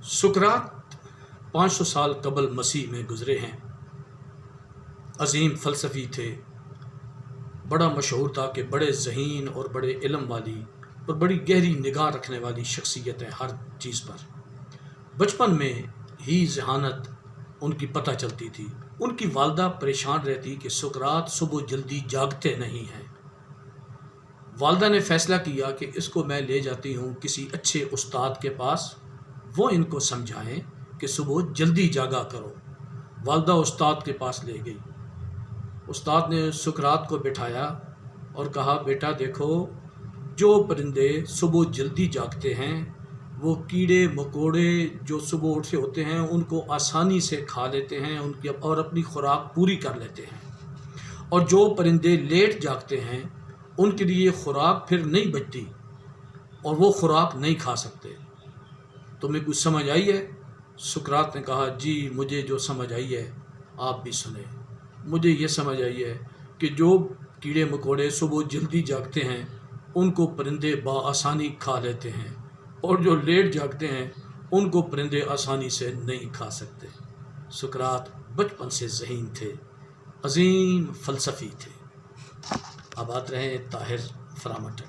सुकरात 500 साल कबल मसीह में गुजरे हैं। अजीम फ़लसफ़ी थे, बड़ा मशहूर था कि बड़े ज़हीन और बड़े इल्म वाली और बड़ी गहरी निगाह रखने वाली शख्सियत है हर चीज़ पर। बचपन में ही ज़हानत उनकी पता चलती थी। उनकी वालदा परेशान रहती कि सुकरात सुबह जल्दी जागते नहीं हैं। वालदा ने फ़ैसला किया कि इसको मैं ले जाती हूँ किसी अच्छे उस्ताद के पास, वो इनको समझाएं कि सुबह जल्दी जागा करो। वालदा उस्ताद के पास ले गई। उस्ताद ने सुकरात को बिठाया और कहा, बेटा देखो, जो परिंदे सुबह जल्दी जागते हैं वो कीड़े मकोड़े जो सुबह उठ से होते हैं उनको आसानी से खा लेते हैं उनकी और अपनी खुराक पूरी कर लेते हैं, और जो परिंदे लेट जागते हैं उनके लिए खुराक फिर नहीं बचती और वो खुराक नहीं खा सकते। तुम्हें कुछ समझ आई है? सुकरात ने कहा, जी मुझे जो समझ आई है आप भी सुने। मुझे ये समझ आई है कि जो कीड़े मकोड़े सुबह जल्दी जागते हैं उनको परिंदे बआसानी खा लेते हैं, और जो लेट जागते हैं उनको परिंदे आसानी से नहीं खा सकते। सुकरात बचपन से ज़हीन थे, अजीम फ़लसफ़ी थे। आबाद रहें ताहिर फरामट।